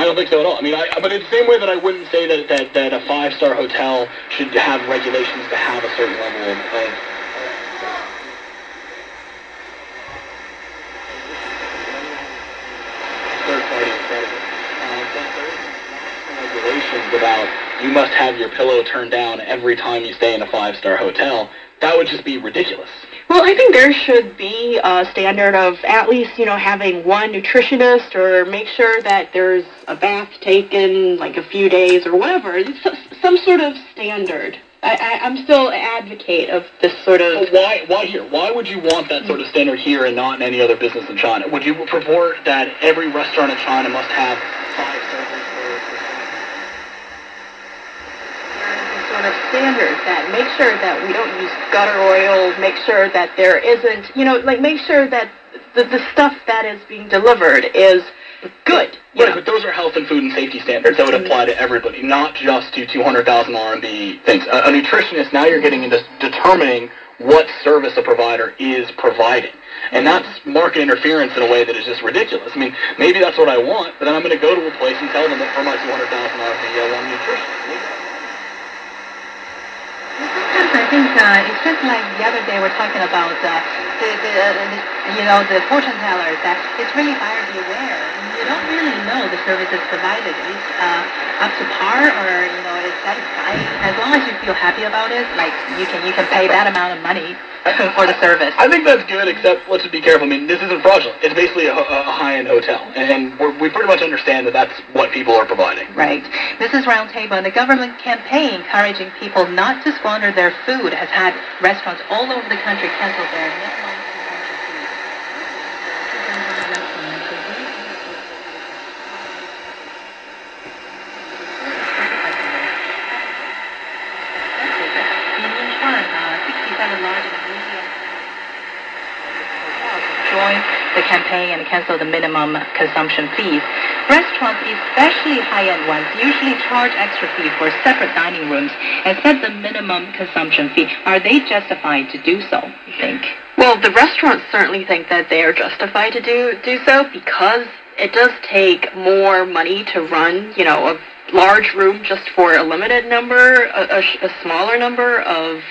don't think so at all. I mean, but it's the same way that I wouldn't say that a five-star hotel should have regulations to have a certain level of third-party accredited. Regulations about you must have your pillow turned down every time you stay in a five-star hotel. That would just be ridiculous. Well, I think there should be a standard of at least, having one nutritionist, or make sure that there's a bath taken like a few days or whatever. It's some sort of standard. I'm still an advocate of this sort of... So why here? Why would you want that sort of standard here and not in any other business in China? Would you purport that every restaurant in China must have 5 servers per sort of standards that make sure that we don't use gutter oil, make sure that there isn't, make sure that the stuff that is being delivered is good. Right, but those are health and food and safety standards that would apply to everybody, not just to 200,000 RMB things. A nutritionist, now you're getting into determining what service a provider is providing. And that's market interference in a way that is just ridiculous. I mean, maybe that's what I want, but then I'm going to go to a place and tell them that for my 200,000 RMB, I want a nutritionist. Sometimes I think it's just like the other day we're talking about the fortune tellers, that it's really buyer beware. You don't really know the services provided is up to par, or it's satisfying. As long as you feel happy about it, like you can pay that amount of money for the service. I think that's good, except let's just be careful. I mean, this isn't fraudulent. It's basically a high-end hotel, and we pretty much understand that that's what people are providing. Right. This is Roundtable, and the government campaign encouraging people not to squander their food has had restaurants all over the country cancel their minimum join the campaign and cancel the minimum consumption fees. Restaurants, especially high-end ones, usually charge extra fee for separate dining rooms and set the minimum consumption fee. Are they justified to do so, you think? Well, the restaurants certainly think that they are justified to do so, because it does take more money to run, a large room just for a limited number, a smaller number of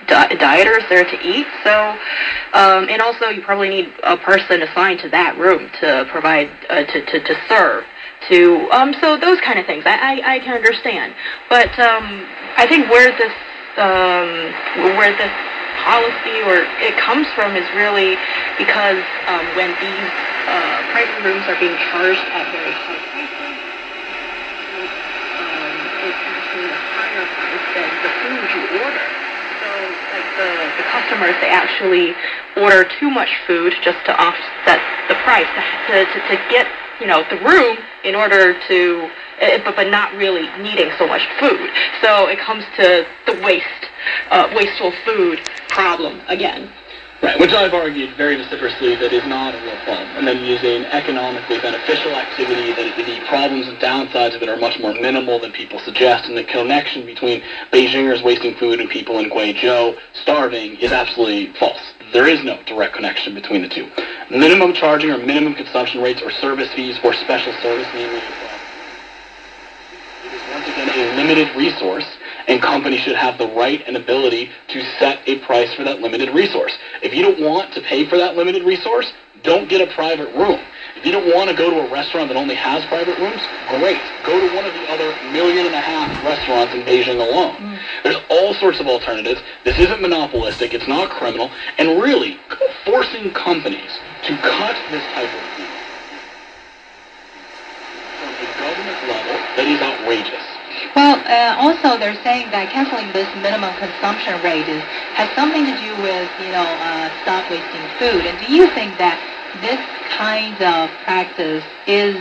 dieters there to eat. So, and also you probably need a person assigned to that room to provide, to serve. So those kind of things, I can understand. But I think where this policy or it comes from is really because when these private rooms are being charged at very high prices, it's actually a higher price than the food you order. So, like the customers, they actually order too much food just to offset the price to get the room in order to, but not really needing so much food. So it comes to the wasteful food problem again. Right, which I've argued very vociferously that is not a real problem, and then using economically beneficial activity, that the problems and downsides of it are much more minimal than people suggest, and the connection between Beijingers wasting food and people in Guizhou starving is absolutely false. There is no direct connection between the two. Minimum charging or minimum consumption rates or service fees or special service, namely, it is once again a limited resource, and companies should have the right and ability to set a price for that limited resource. If you don't want to pay for that limited resource, don't get a private room. If you don't want to go to a restaurant that only has private rooms, great. Go to one of the other 1.5 million restaurants in Beijing alone. There's all sorts of alternatives. This isn't monopolistic. It's not criminal. And really, forcing companies to cut this type of fee from a government level, that is outrageous. Well, also they're saying that canceling this minimum consumption rate has something to do with, stop wasting food. And do you think that this kind of practice is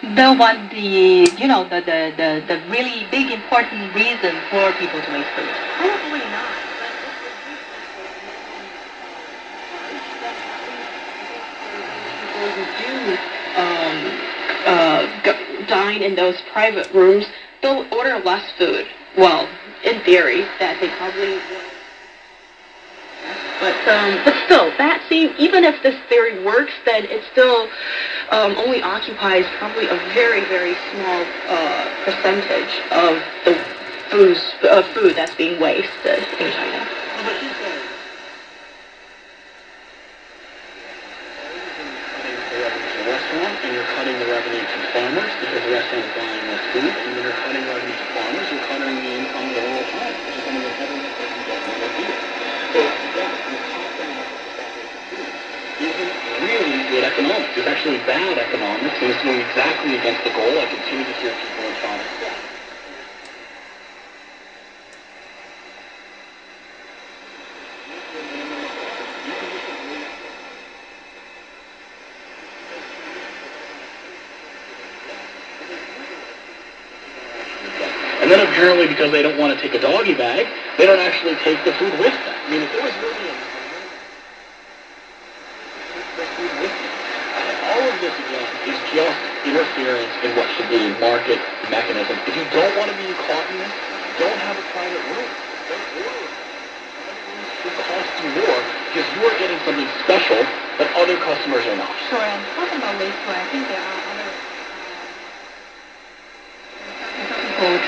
the really big important reason for people to waste food? Probably not. People who do dine in those private rooms, they'll order less food. Well, in theory, that they probably will. But still, even if this theory works, then it's still only occupies probably a very, very small percentage of the food that's being wasted in China. And you're cutting the revenue to farmers because the restaurant is buying less food, and when you're cutting revenue to farmers, you're cutting the income of the rural child, which is something the government doesn't get when they do it. So again, the top down isn't really good economics. It's actually bad economics, and it's going exactly against the goal. I continue to hear people in China. And then apparently, because they don't want to take a doggy bag, they don't actually take the food with them. I mean, if there was really all of this, again, is just interference in what should be market mechanism. If you don't want to be caught in this, don't have a private room. Don't order it. It should cost you more because you are getting something special that other customers are not. Sure, and talking about wasteful, I think there are other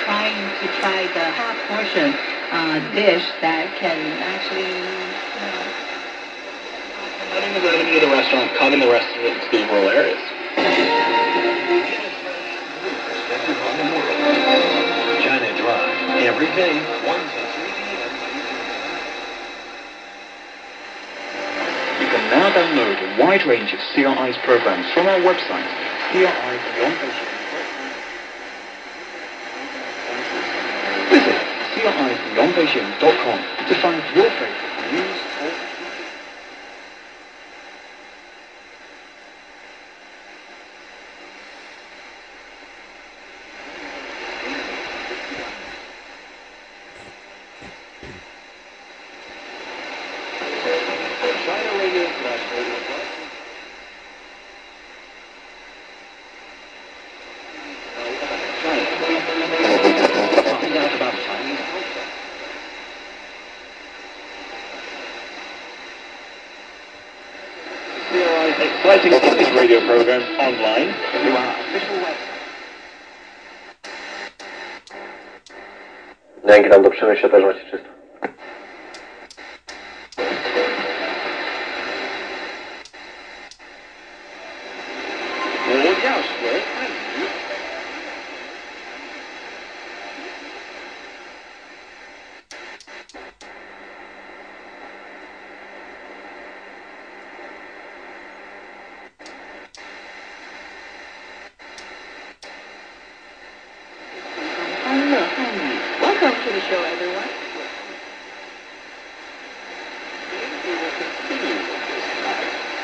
trying to try the half portion dish that can actually, cutting the revenue of the restaurant, cutting the rest of it to the rural areas. China Drive, every day, 1 to 3 p.m. You can now download a wide range of CRI's programs from our website, CRI Beyond Beijing. Visit CRIBeyondBeijing.com to find your favorite news, talk, China Radio International. Find out about Chinese culture. CRI's exciting English radio programs online through our official website. Dzięki, tam do Przemyśla też macie czysto. Welcome to the show, everyone.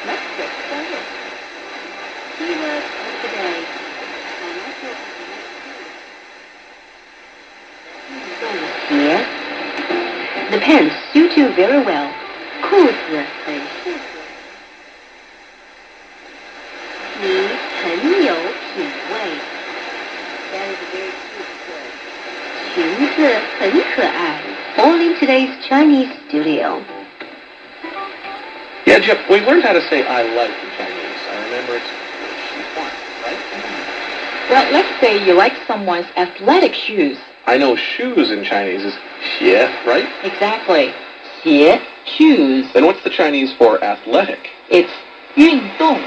Let's get started. Keywords of the day. The pants suit you very well. 裤子很适合你，很有品味。That is a very cute word. 裙子很可爱。All in today's Chinese studio. Yeah, Jeff, we learned how to say I like in Chinese. I remember it's 喜欢, right? Well, let's say you like someone's athletic shoes. I know shoes in Chinese is 鞋, right? Exactly. 鞋, shoes. Then what's the Chinese for athletic? It's 运动。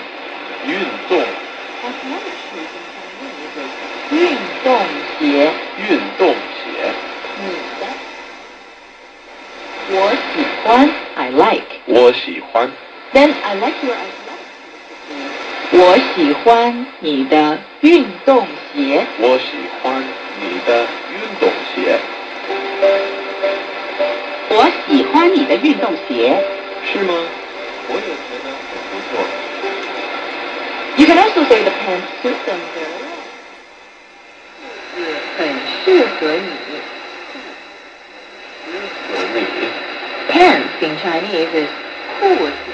运动. Athletic shoes in Chinese is 运动鞋。运动鞋.我喜欢 I like. 我喜欢. Then I like your athletic shoes. 我喜欢你的运动鞋。我喜欢你的运动鞋。我喜欢你的运动鞋。是吗？我也觉得很不错。You can also say the pants suit them very well. 很适合你。适合你。Pants in Chinese is 裤子。